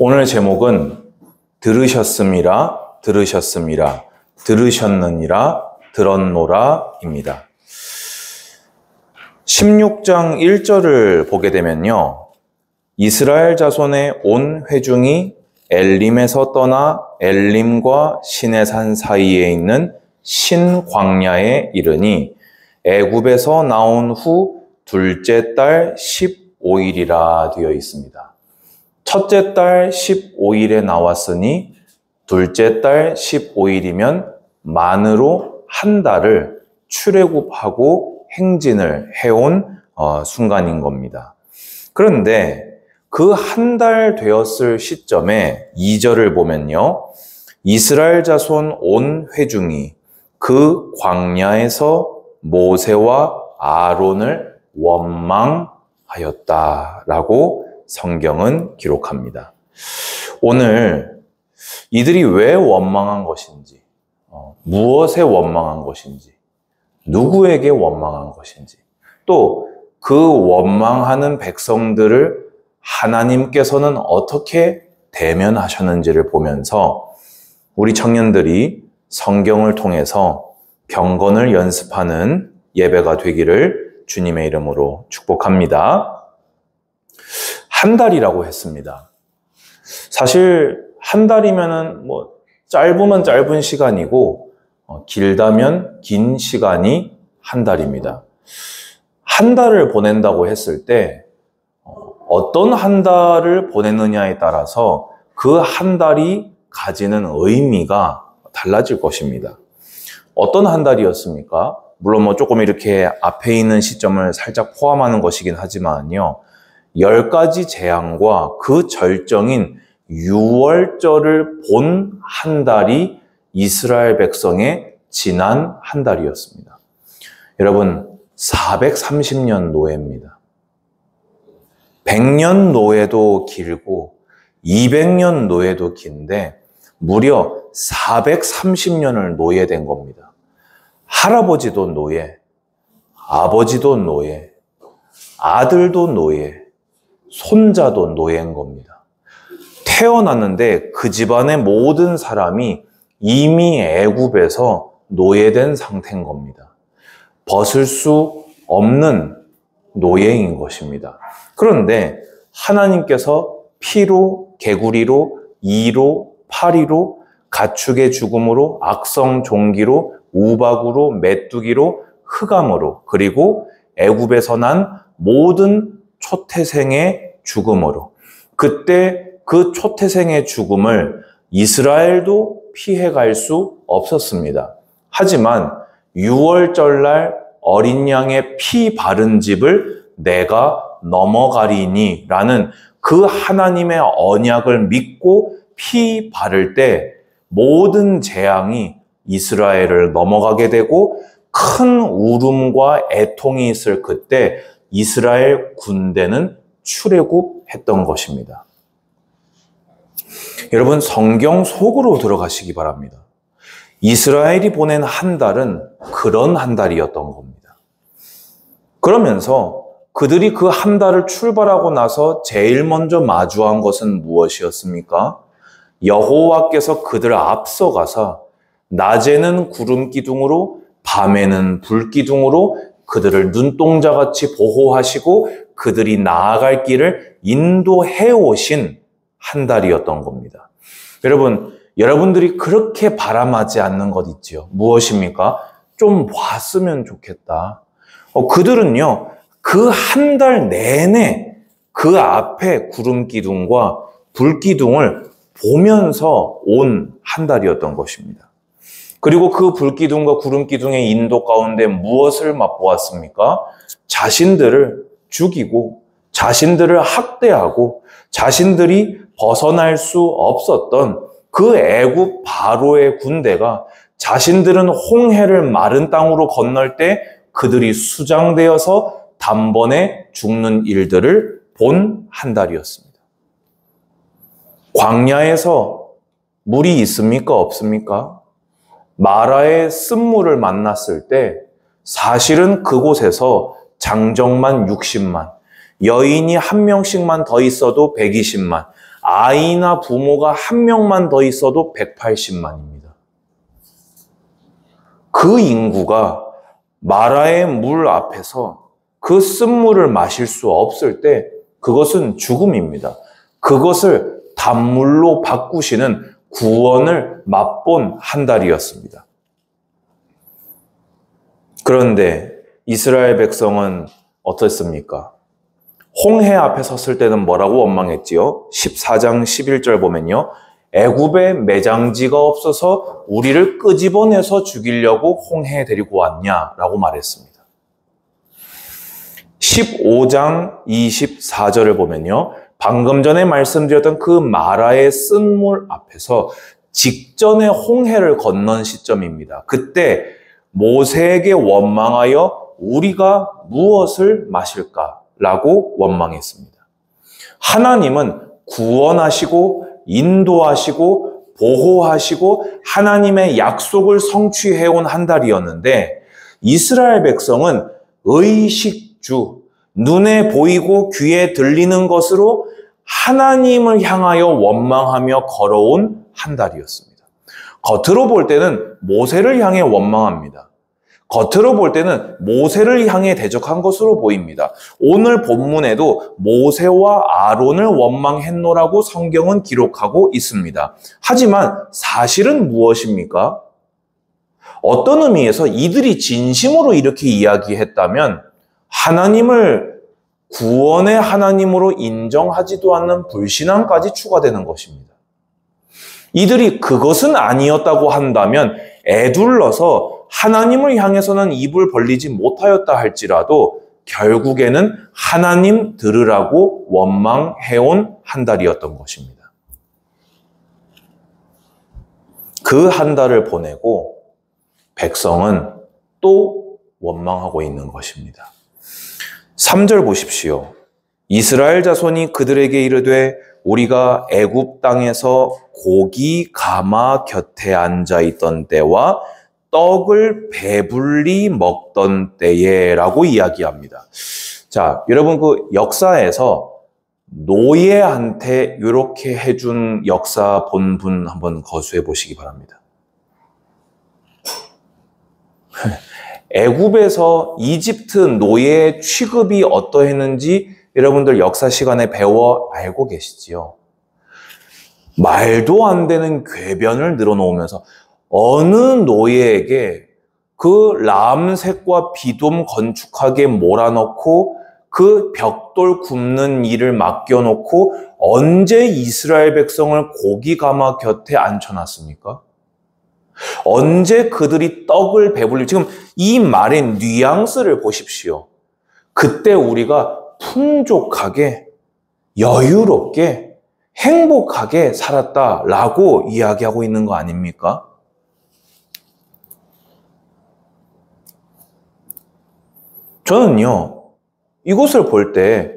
오늘 제목은 들으셨음이라 들으셨음이라 들으셨느니라 들었노라입니다. 16장 1절을 보게 되면요, 이스라엘 자손의 온 회중이 엘림에서 떠나 엘림과 시내산 사이에 있는 신광야에 이르니 애굽에서 나온 후 둘째 달 15일이라 되어 있습니다. 첫째 달 15일에 나왔으니 둘째 달 15일이면 만으로 한 달을 출애굽하고 행진을 해온 순간인 겁니다. 그런데 그 한 달 되었을 시점에 2절을 보면요, 이스라엘 자손 온 회중이 그 광야에서 모세와 아론을 원망하였다라고 성경은 기록합니다. 오늘 이들이 왜 원망한 것인지, 무엇에 원망한 것인지, 누구에게 원망한 것인지, 또 그 원망하는 백성들을 하나님께서는 어떻게 대면하셨는지를 보면서 우리 청년들이 성경을 통해서 경건을 연습하는 예배가 되기를 주님의 이름으로 축복합니다. 한 달이라고 했습니다. 사실 한 달이면은 짧으면 짧은 시간이고 길다면 긴 시간이 한 달입니다. 한 달을 보낸다고 했을 때 어떤 한 달을 보내느냐에 따라서 그 한 달이 가지는 의미가 달라질 것입니다. 어떤 한 달이었습니까? 물론 조금 이렇게 앞에 있는 시점을 살짝 포함하는 것이긴 하지만요, 10가지 재앙과 그 절정인 6월절을 본 한 달이 이스라엘 백성의 지난 한 달이었습니다. 여러분, 430년 노예입니다. 100년 노예도 길고 200년 노예도 긴데 무려 430년을 노예된 겁니다. 할아버지도 노예, 아버지도 노예, 아들도 노예, 손자도 노예인 겁니다. 태어났는데 그 집안의 모든 사람이 이미 애굽에서 노예된 상태인 겁니다. 벗을 수 없는 노예인 것입니다. 그런데 하나님께서 피로, 개구리로, 이로, 파리로, 가축의 죽음으로, 악성 종기로, 우박으로, 메뚜기로, 흑암으로, 그리고 애굽에서 난 모든 초태생의 죽음으로, 그때 그 초태생의 죽음을 이스라엘도 피해갈 수 없었습니다. 하지만 6월절날 어린 양의 피 바른 집을 내가 넘어가리니 라는 그 하나님의 언약을 믿고 피 바를 때 모든 재앙이 이스라엘을 넘어가게 되고 큰 울음과 애통이 있을 그때 이스라엘 군대는 출애굽했던 것입니다. 여러분, 성경 속으로 들어가시기 바랍니다. 이스라엘이 보낸 한 달은 그런 한 달이었던 겁니다. 그러면서 그들이 그 한 달을 출발하고 나서 제일 먼저 마주한 것은 무엇이었습니까? 여호와께서 그들을 앞서가서 낮에는 구름 기둥으로 밤에는 불 기둥으로 그들을 눈동자같이 보호하시고 그들이 나아갈 길을 인도해 오신 한 달이었던 겁니다. 여러분들이 그렇게 바람하지 않는 것 있지요. 무엇입니까? 좀 봤으면 좋겠다. 그들은요, 그 한 달 내내 그 앞에 구름 기둥과 불 기둥을 보면서 온 한 달이었던 것입니다. 그리고 그 불 기둥과 구름 기둥의 인도 가운데 무엇을 맛보았습니까? 자신들을 죽이고 자신들을 학대하고 자신들이 벗어날 수 없었던 그 애굽 바로의 군대가 자신들은 홍해를 마른 땅으로 건널 때 그들이 수장되어서 단번에 죽는 일들을 본 한 달이었습니다. 광야에서 물이 있습니까? 없습니까? 마라의 쓴물을 만났을 때 사실은 그곳에서 장정만 60만, 여인이 한 명씩만 더 있어도 120만, 아이나 부모가 한 명만 더 있어도 180만입니다. 그 인구가 마라의 물 앞에서 그 쓴물을 마실 수 없을 때 그것은 죽음입니다. 그것을 단물로 바꾸시는 구원을 맛본 한 달이었습니다. 그런데 이스라엘 백성은 어떻습니까? 홍해 앞에 섰을 때는 뭐라고 원망했지요? 14장 11절 보면요. 애굽에 매장지가 없어서 우리를 끄집어내서 죽이려고 홍해에 데리고 왔냐라고 말했습니다. 15장 24절을 보면요. 방금 전에 말씀드렸던 그 마라의 쓴물 앞에서 직전에 홍해를 건넌 시점입니다. 그때 모세에게 원망하여 우리가 무엇을 마실까라고 원망했습니다. 하나님은 구원하시고 인도하시고 보호하시고 하나님의 약속을 성취해온 한 달이었는데 이스라엘 백성은 의식주, 눈에 보이고 귀에 들리는 것으로 하나님을 향하여 원망하며 걸어온 한 달이었습니다. 겉으로 볼 때는 모세를 향해 원망합니다. 겉으로 볼 때는 모세를 향해 대적한 것으로 보입니다. 오늘 본문에도 모세와 아론을 원망했노라고 성경은 기록하고 있습니다. 하지만 사실은 무엇입니까? 어떤 의미에서 이들이 진심으로 이렇게 이야기했다면 하나님을 구원의 하나님으로 인정하지도 않는 불신앙까지 추가되는 것입니다. 이들이 그것은 아니었다고 한다면 애둘러서 하나님을 향해서는 입을 벌리지 못하였다 할지라도 결국에는 하나님 들으라고 원망해온 한 달이었던 것입니다. 그 한 달을 보내고 백성은 또 원망하고 있는 것입니다. 3절 보십시오. 이스라엘 자손이 그들에게 이르되 우리가 애굽 땅에서 고기 가마 곁에 앉아 있던 때와 떡을 배불리 먹던 때에라고 이야기합니다. 자, 여러분 그 역사에서 노예한테 이렇게 해준 역사 본 분 한번 거수해 보시기 바랍니다. 애굽에서 이집트 노예 취급이 어떠했는지 여러분들 역사 시간에 배워 알고 계시지요? 말도 안 되는 궤변을 늘어놓으면서 어느 노예에게 그 람색과 비돔 건축하게 몰아넣고 그 벽돌 굽는 일을 맡겨놓고 언제 이스라엘 백성을 고기 가마 곁에 앉혀놨습니까? 언제 그들이 떡을 배불리, 지금 이 말의 뉘앙스를 보십시오. 그때 우리가 풍족하게, 여유롭게, 행복하게 살았다라고 이야기하고 있는 거 아닙니까? 저는요, 이곳을 볼 때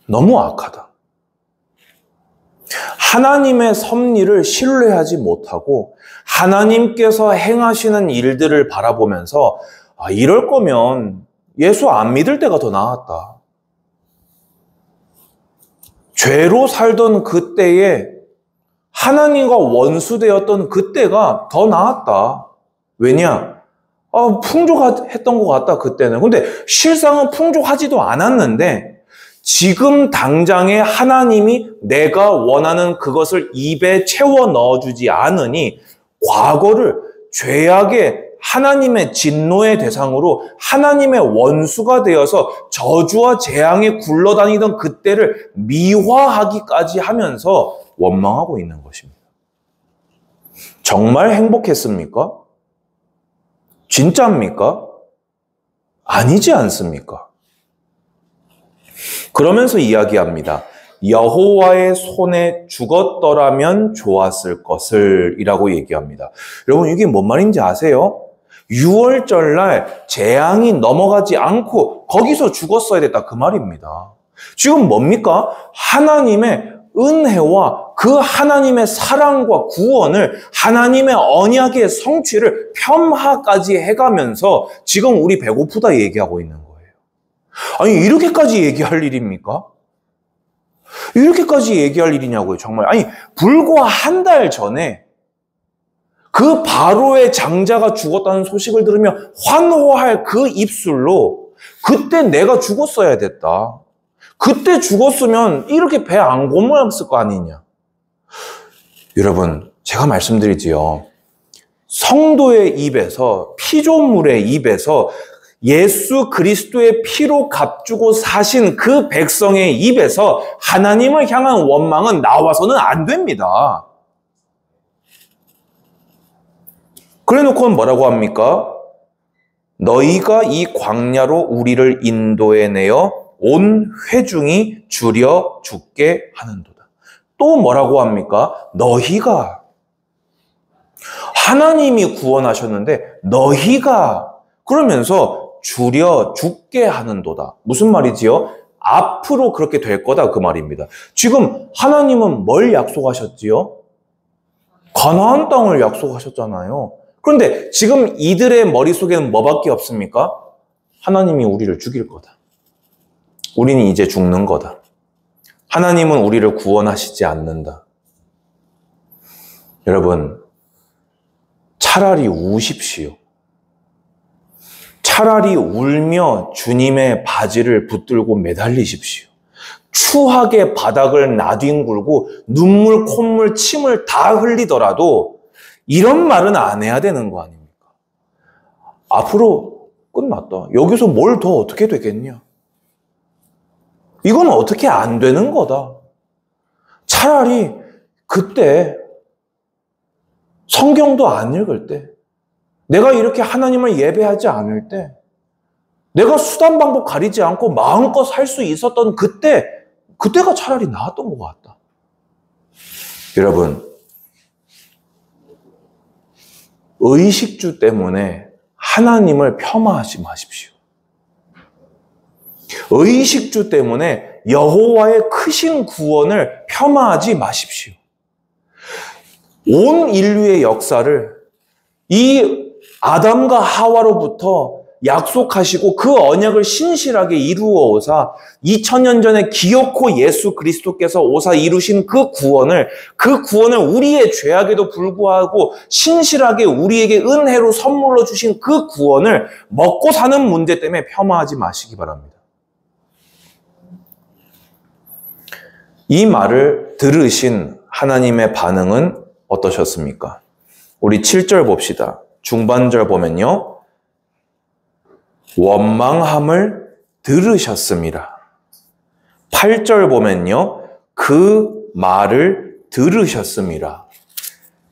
너무 악하다. 하나님의 섭리를 신뢰하지 못하고 하나님께서 행하시는 일들을 바라보면서 이럴 거면 예수 안 믿을 때가 더 나았다. 죄로 살던 그때에 하나님과 원수되었던 그때가 더 나았다. 왜냐? 풍족했던 것 같다, 그때는. 근데 실상은 풍족하지도 않았는데 지금 당장에 하나님이 내가 원하는 그것을 입에 채워 넣어주지 않으니 과거를 죄악의 하나님의 진노의 대상으로 하나님의 원수가 되어서 저주와 재앙에 굴러다니던 그때를 미화하기까지 하면서 원망하고 있는 것입니다. 정말 행복했습니까? 진짜입니까? 아니지 않습니까? 그러면서 이야기합니다. 여호와의 손에 죽었더라면 좋았을 것을 이라고 얘기합니다. 여러분 이게 뭔 말인지 아세요? 6월절날 재앙이 넘어가지 않고 거기서 죽었어야 됐다 그 말입니다. 지금 뭡니까? 하나님의 은혜와 그 하나님의 사랑과 구원을 하나님의 언약의 성취를 폄하까지 해가면서 지금 우리 배고프다 얘기하고 있는 거예요. 아니 이렇게까지 얘기할 일입니까? 이렇게까지 얘기할 일이냐고요, 정말. 아니, 불과 한 달 전에 그 바로의 장자가 죽었다는 소식을 들으며 환호할 그 입술로 그때 내가 죽었어야 됐다. 그때 죽었으면 이렇게 배 안 고물었을 거 아니냐. 여러분, 제가 말씀드리지요. 성도의 입에서, 피조물의 입에서 예수 그리스도의 피로 값주고 사신 그 백성의 입에서 하나님을 향한 원망은 나와서는 안 됩니다. 그래놓고 뭐라고 합니까? 너희가 이 광야로 우리를 인도해내어 온 회중이 줄여 죽게 하는도다. 또 뭐라고 합니까? 너희가. 하나님이 구원하셨는데 너희가 그러면서 줄여 죽게 하는도다. 무슨 말이지요? 앞으로 그렇게 될 거다 그 말입니다. 지금 하나님은 뭘 약속하셨지요? 가나안 땅을 약속하셨잖아요. 그런데 지금 이들의 머릿속에는 뭐밖에 없습니까? 하나님이 우리를 죽일 거다. 우리는 이제 죽는 거다. 하나님은 우리를 구원하시지 않는다. 여러분, 차라리 우십시오. 차라리 울며 주님의 바지를 붙들고 매달리십시오. 추하게 바닥을 나뒹굴고 눈물, 콧물, 침을 다 흘리더라도 이런 말은 안 해야 되는 거 아닙니까? 앞으로 끝났다. 여기서 뭘 더 어떻게 되겠냐? 이건 어떻게 안 되는 거다. 차라리 그때 성경도 안 읽을 때, 내가 이렇게 하나님을 예배하지 않을 때, 내가 수단 방법 가리지 않고 마음껏 살 수 있었던 그때가 차라리 나았던 것 같다. 여러분, 의식주 때문에 하나님을 폄하하지 마십시오. 의식주 때문에 여호와의 크신 구원을 폄하하지 마십시오. 온 인류의 역사를 이 아담과 하와로부터 약속하시고 그 언약을 신실하게 이루어 오사 2000년 전에 기어코 예수 그리스도께서 오사 이루신 그 구원을 우리의 죄악에도 불구하고 신실하게 우리에게 은혜로 선물로 주신 그 구원을 먹고 사는 문제 때문에 폄하하지 마시기 바랍니다. 이 말을 들으신 하나님의 반응은 어떠셨습니까? 우리 7절 봅시다. 중반절 보면요. 원망함을 들으셨습니다. 8절 보면요. 그 말을 들으셨습니다.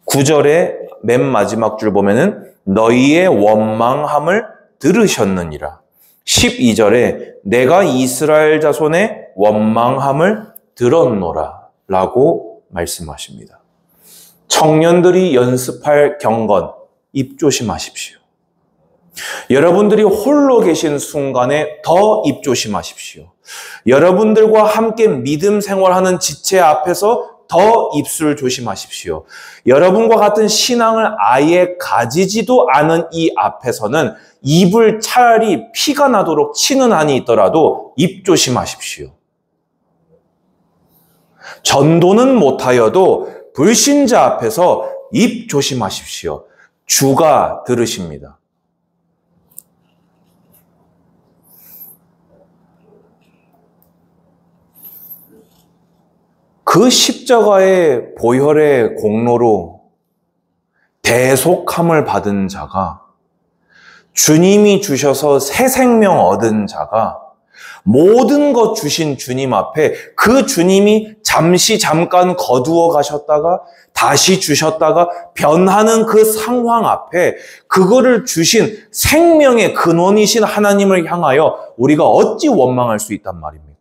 9절의 맨 마지막 줄 보면은 너희의 원망함을 들으셨느니라. 12절에 내가 이스라엘 자손의 원망함을 들었노라 라고 말씀하십니다. 청년들이 연습할 경건, 입 조심하십시오. 여러분들이 홀로 계신 순간에 더 입 조심하십시오. 여러분들과 함께 믿음 생활하는 지체 앞에서 더 입술 조심하십시오. 여러분과 같은 신앙을 아예 가지지도 않은 이 앞에서는 입을 차라리 피가 나도록 치는 한이 있더라도 입 조심하십시오. 전도는 못하여도 불신자 앞에서 입 조심하십시오. 주가 들으십니다. 그 십자가의 보혈의 공로로 대속함을 받은 자가, 주님이 주셔서 새 생명 얻은 자가, 모든 것 주신 주님 앞에 그 주님이 잠깐 거두어 가셨다가 다시 주셨다가 변하는 그 상황 앞에 그거를 주신 생명의 근원이신 하나님을 향하여 우리가 어찌 원망할 수 있단 말입니까?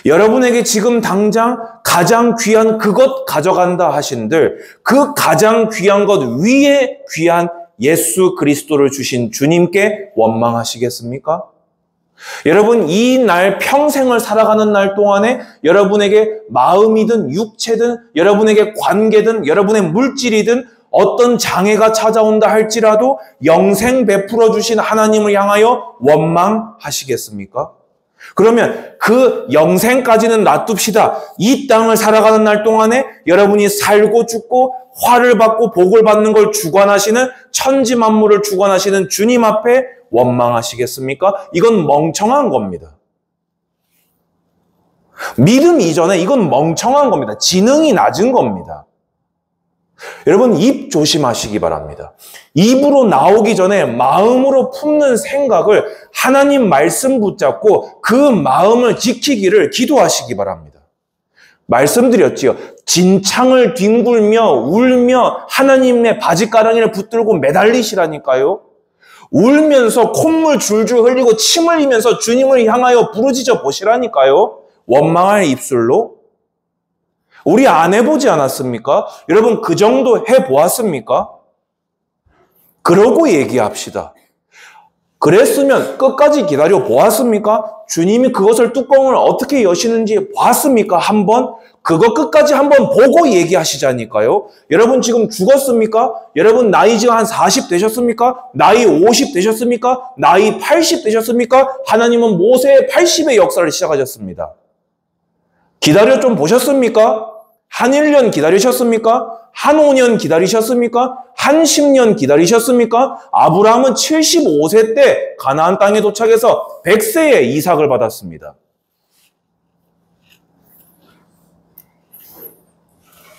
여러분에게 지금 당장 가장 귀한 그것 가져간다 하신들 그 가장 귀한 것 위에 귀한 예수 그리스도를 주신 주님께 원망하시겠습니까? 여러분, 이 날 평생을 살아가는 날 동안에 여러분에게 마음이든 육체든 여러분에게 관계든 여러분의 물질이든 어떤 장애가 찾아온다 할지라도 영생 베풀어 주신 하나님을 향하여 원망하시겠습니까? 그러면 그 영생까지는 놔둡시다. 이 땅을 살아가는 날 동안에 여러분이 살고 죽고 화를 받고 복을 받는 걸 주관하시는, 천지 만물을 주관하시는 주님 앞에 원망하시겠습니까? 이건 멍청한 겁니다. 믿음 이전에 이건 멍청한 겁니다. 지능이 낮은 겁니다. 여러분, 입 조심하시기 바랍니다. 입으로 나오기 전에 마음으로 품는 생각을 하나님 말씀 붙잡고 그 마음을 지키기를 기도하시기 바랍니다. 말씀드렸지요. 진창을 뒹굴며 울며 하나님의 바지가랑이를 붙들고 매달리시라니까요. 울면서 콧물 줄줄 흘리고 침 흘리면서 주님을 향하여 부르짖어 보시라니까요. 원망할 입술로. 우리 안 해보지 않았습니까? 여러분, 그 정도 해보았습니까? 그러고 얘기합시다. 그랬으면 끝까지 기다려 보았습니까? 주님이 그것을 뚜껑을 어떻게 여시는지 봤습니까? 한번? 그거 끝까지 한번 보고 얘기하시자니까요. 여러분 지금 죽었습니까? 여러분 나이 지금 한 40 되셨습니까? 나이 50 되셨습니까? 나이 80 되셨습니까? 하나님은 모세의 80의 역사를 시작하셨습니다. 기다려 좀 보셨습니까? 한 1년 기다리셨습니까? 한 5년 기다리셨습니까? 한 10년 기다리셨습니까? 아브라함은 75세 때 가나안 땅에 도착해서 100세에 이삭을 받았습니다.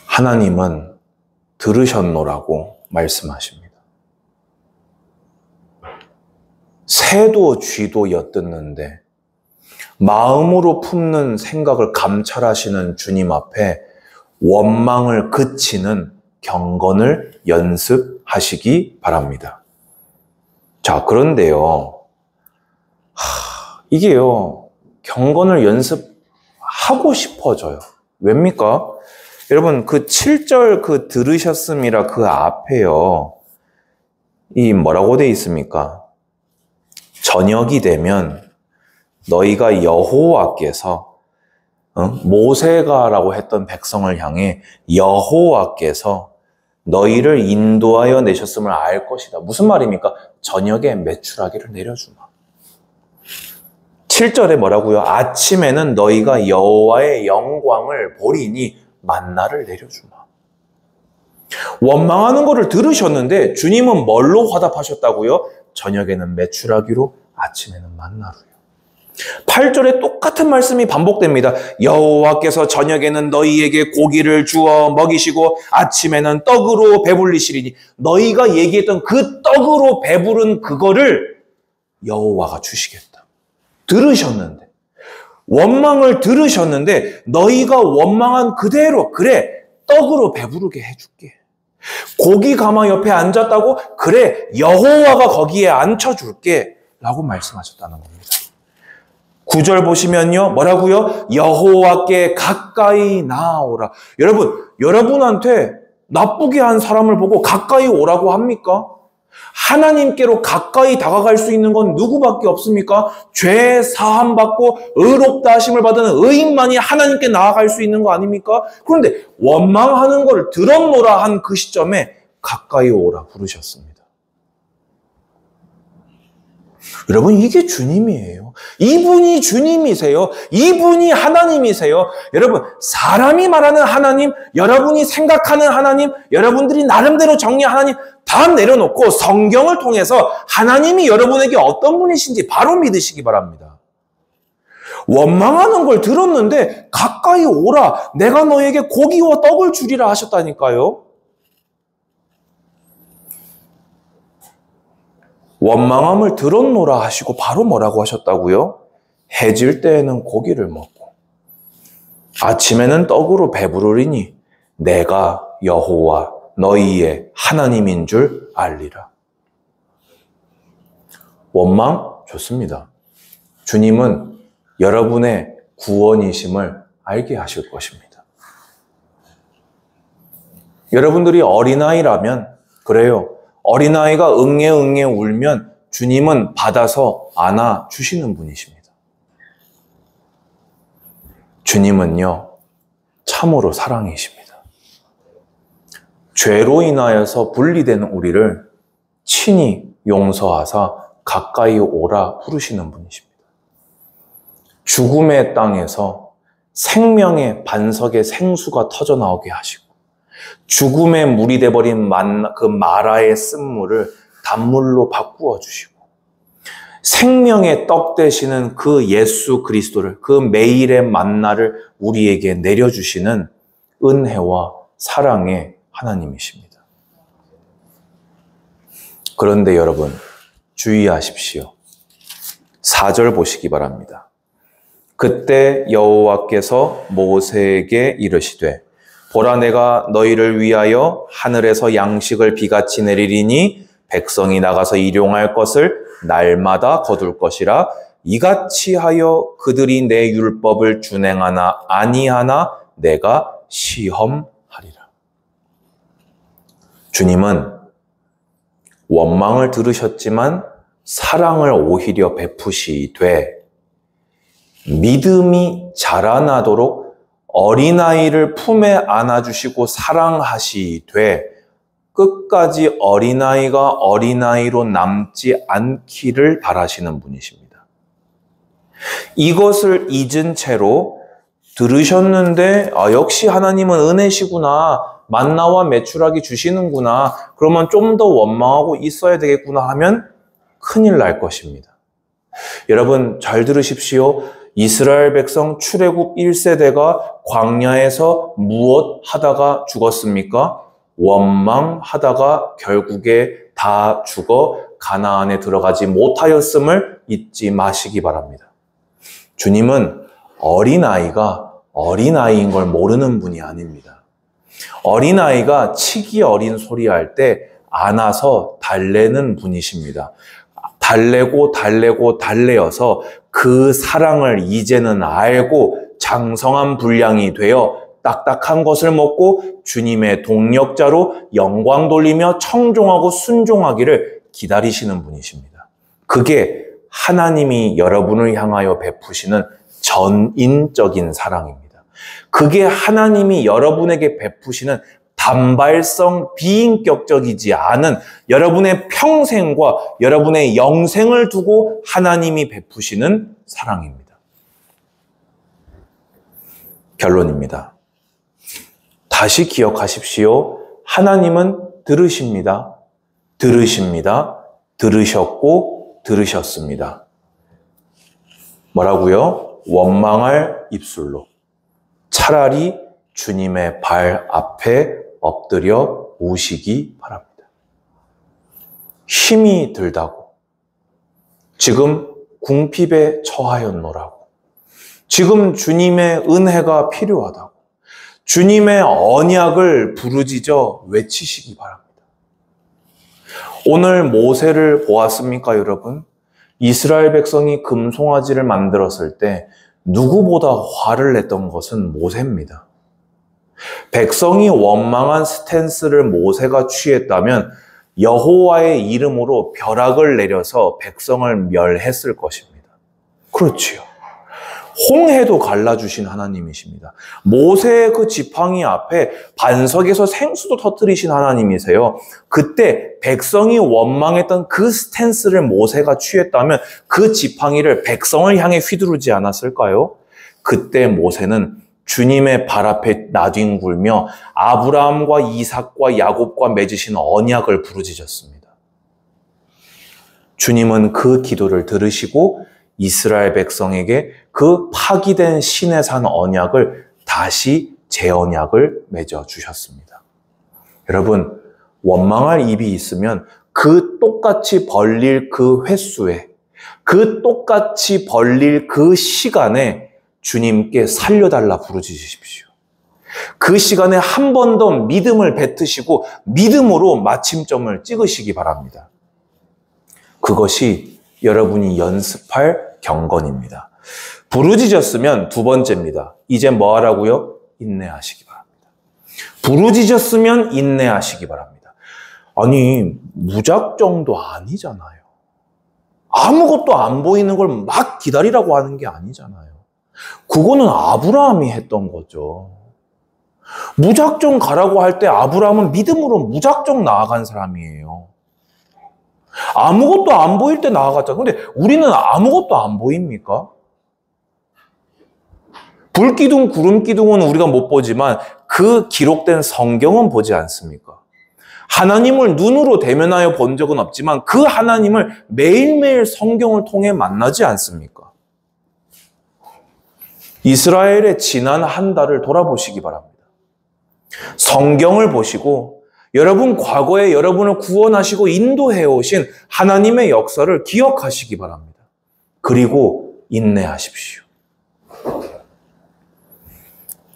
하나님은 들으셨노라고 말씀하십니다. 새도 쥐도 엿듣는데 마음으로 품는 생각을 감찰하시는 주님 앞에 원망을 그치는 경건을 연습하시기 바랍니다. 자, 그런데요. 이게요. 경건을 연습하고 싶어져요. 왜입니까? 여러분, 그 7절 그 들으셨음이라 그 앞에요. 이 뭐라고 돼 있습니까? 저녁이 되면 너희가 여호와께서 모세가라고 했던 백성을 향해 여호와께서 너희를 인도하여 내셨음을 알 것이다. 무슨 말입니까? 저녁에 메추라기를 내려주마. 7절에 뭐라고요? 아침에는 너희가 여호와의 영광을 보리니 만나를 내려주마. 원망하는 것을 들으셨는데 주님은 뭘로 화답하셨다고요? 저녁에는 메추라기로, 아침에는 만나로요. 8절에 똑같은 말씀이 반복됩니다. 여호와께서 저녁에는 너희에게 고기를 주어 먹이시고 아침에는 떡으로 배불리시리니, 너희가 얘기했던 그 떡으로 배부른 그거를 여호와가 주시겠다. 들으셨는데, 원망을 들으셨는데 너희가 원망한 그대로, 그래 떡으로 배부르게 해줄게. 고기 가마 옆에 앉았다고? 그래 여호와가 거기에 앉혀줄게 라고 말씀하셨다는 겁니다. 9절 보시면요. 뭐라고요? 여호와께 가까이 나아오라. 여러분, 여러분한테 나쁘게 한 사람을 보고 가까이 오라고 합니까? 하나님께로 가까이 다가갈 수 있는 건 누구밖에 없습니까? 죄 사함 받고 의롭다 하심을 받은 의인만이 하나님께 나아갈 수 있는 거 아닙니까? 그런데 원망하는 걸 들었노라 한 그 시점에 가까이 오라 부르셨습니다. 여러분, 이게 주님이에요. 이분이 주님이세요. 이분이 하나님이세요. 여러분, 사람이 말하는 하나님, 여러분이 생각하는 하나님, 여러분들이 나름대로 정리한 하나님 다 내려놓고 성경을 통해서 하나님이 여러분에게 어떤 분이신지 바로 믿으시기 바랍니다. 원망하는 걸 들었는데 가까이 오라, 내가 너에게 고기와 떡을 주리라 하셨다니까요. 원망함을 들었노라 하시고 바로 뭐라고 하셨다고요? 해질 때에는 고기를 먹고 아침에는 떡으로 배부르리니 내가 여호와 너희의 하나님인 줄 알리라. 원망 좋습니다. 주님은 여러분의 구원이심을 알게 하실 것입니다. 여러분들이 어린아이라면 그래요. 어린아이가 응애 울면 주님은 받아서 안아주시는 분이십니다. 주님은요, 참으로 사랑이십니다. 죄로 인하여서 분리된 우리를 친히 용서하사 가까이 오라 부르시는 분이십니다. 죽음의 땅에서 생명의 반석의 생수가 터져 나오게 하시고 죽음의 물이 돼버린 그 마라의 쓴물을 단물로 바꾸어 주시고 생명의 떡 되시는 그 예수 그리스도를, 그 매일의 만나를 우리에게 내려주시는 은혜와 사랑의 하나님이십니다. 그런데 여러분 주의하십시오. 4절 보시기 바랍니다. 그때 여호와께서 모세에게 이르시되 보라 내가 너희를 위하여 하늘에서 양식을 비같이 내리리니 백성이 나가서 일용할 것을 날마다 거둘 것이라 이같이 하여 그들이 내 율법을 준행하나 아니하나 내가 시험하리라. 주님은 원망을 들으셨지만 사랑을 오히려 베푸시되 믿음이 자라나도록 어린아이를 품에 안아주시고 사랑하시되 끝까지 어린아이가 어린아이로 남지 않기를 바라시는 분이십니다. 이것을 잊은 채로 들으셨는데 역시 하나님은 은혜시구나, 만나와 메추라기 주시는구나, 그러면 좀 더 원망하고 있어야 되겠구나 하면 큰일 날 것입니다. 여러분 잘 들으십시오. 이스라엘 백성 출애굽 1세대가 광야에서 무엇 하다가 죽었습니까? 원망하다가 결국에 다 죽어 가나안에 들어가지 못하였음을 잊지 마시기 바랍니다. 주님은 어린아이가 어린아이인 걸 모르는 분이 아닙니다. 어린아이가 치기 어린 소리 할 때 안아서 달래는 분이십니다. 달래고 달래어서 그 사랑을 이제는 알고 장성한 분량이 되어 딱딱한 것을 먹고 주님의 동력자로 영광 돌리며 청종하고 순종하기를 기다리시는 분이십니다. 그게 하나님이 여러분을 향하여 베푸시는 전인적인 사랑입니다. 그게 하나님이 여러분에게 베푸시는 단발성 비인격적이지 않은 여러분의 평생과 여러분의 영생을 두고 하나님이 베푸시는 사랑입니다. 결론입니다. 다시 기억하십시오. 하나님은 들으십니다. 들으셨고 들으셨습니다. 뭐라고요? 원망할 입술로. 차라리 주님의 발 앞에 엎드려 오시기 바랍니다. 힘이 들다고, 지금 궁핍에 처하였노라고, 지금 주님의 은혜가 필요하다고, 주님의 언약을 부르짖어 외치시기 바랍니다. 오늘 모세를 보았습니까, 여러분? 이스라엘 백성이 금송아지를 만들었을 때 누구보다 화를 냈던 것은 모세입니다. 백성이 원망한 스탠스를 모세가 취했다면 여호와의 이름으로 벼락을 내려서 백성을 멸했을 것입니다. 그렇지요. 홍해도 갈라주신 하나님이십니다. 모세의 그 지팡이 앞에 반석에서 생수도 터뜨리신 하나님이세요. 그때 백성이 원망했던 그 스탠스를 모세가 취했다면 그 지팡이를 백성을 향해 휘두르지 않았을까요? 그때 모세는 주님의 발 앞에 나뒹굴며 아브라함과 이삭과 야곱과 맺으신 언약을 부르짖었습니다. 주님은 그 기도를 들으시고 이스라엘 백성에게 그 파기된 시내산 언약을 다시 재언약을 맺어주셨습니다. 여러분, 원망할 입이 있으면 그 똑같이 벌릴 그 횟수에, 그 똑같이 벌릴 그 시간에 주님께 살려달라 부르짖으십시오. 그 시간에 한 번 더 믿음을 뱉으시고 믿음으로 마침점을 찍으시기 바랍니다. 그것이 여러분이 연습할 경건입니다. 부르짖었으면 두 번째입니다. 이제 뭐 하라고요? 인내하시기 바랍니다. 부르짖었으면 인내하시기 바랍니다. 아니, 무작정도 아니잖아요. 아무것도 안 보이는 걸 막 기다리라고 하는 게 아니잖아요. 그거는 아브라함이 했던 거죠. 무작정 가라고 할 때 아브라함은 믿음으로 무작정 나아간 사람이에요. 아무것도 안 보일 때 나아갔잖아요. 근데 우리는 아무것도 안 보입니까? 불기둥, 구름기둥은 우리가 못 보지만 그 기록된 성경은 보지 않습니까? 하나님을 눈으로 대면하여 본 적은 없지만 그 하나님을 매일매일 성경을 통해 만나지 않습니까? 이스라엘의 지난 한 달을 돌아보시기 바랍니다. 성경을 보시고 여러분 과거에 여러분을 구원하시고 인도해 오신 하나님의 역사를 기억하시기 바랍니다. 그리고 인내하십시오.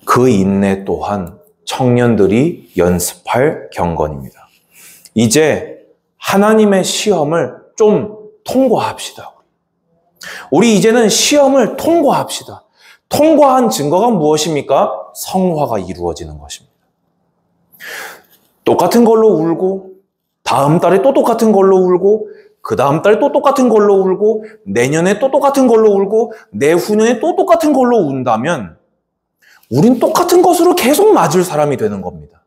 그 인내 또한 청년들이 연습할 경건입니다. 이제 하나님의 시험을 좀 통과합시다. 우리 이제는 시험을 통과합시다. 통과한 증거가 무엇입니까? 성화가 이루어지는 것입니다. 똑같은 걸로 울고, 다음 달에 또 똑같은 걸로 울고, 그 다음 달에 또 똑같은 걸로 울고, 내년에 또 똑같은 걸로 울고, 내후년에 또 똑같은 걸로 운다면 우린 똑같은 것으로 계속 맞을 사람이 되는 겁니다.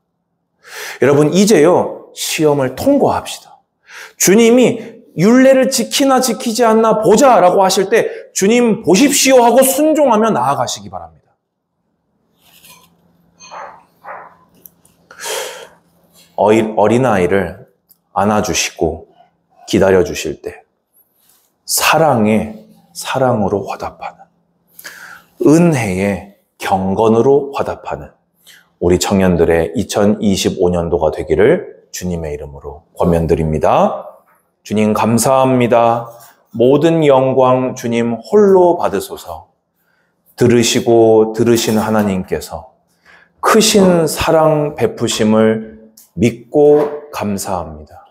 여러분, 이제요, 시험을 통과합시다. 주님이 율례를 지키나 지키지 않나 보자라고 하실 때 주님 보십시오 하고 순종하며 나아가시기 바랍니다. 어린아이를 안아주시고 기다려주실 때 사랑에 사랑으로 화답하는, 은혜에 경건으로 화답하는 우리 청년들의 2025년도가 되기를 주님의 이름으로 권면드립니다. 주님 감사합니다. 모든 영광 주님 홀로 받으소서. 들으시고 들으신 하나님께서 크신 사랑 베푸심을 믿고 감사합니다.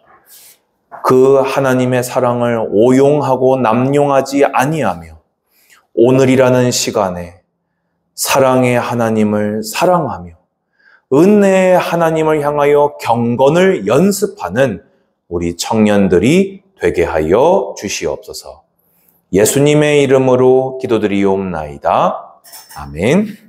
그 하나님의 사랑을 오용하고 남용하지 아니하며 오늘이라는 시간에 사랑의 하나님을 사랑하며 은혜의 하나님을 향하여 경건을 연습하는 우리 청년들이 되게 하여 주시옵소서. 예수님의 이름으로 기도드리옵나이다. 아멘.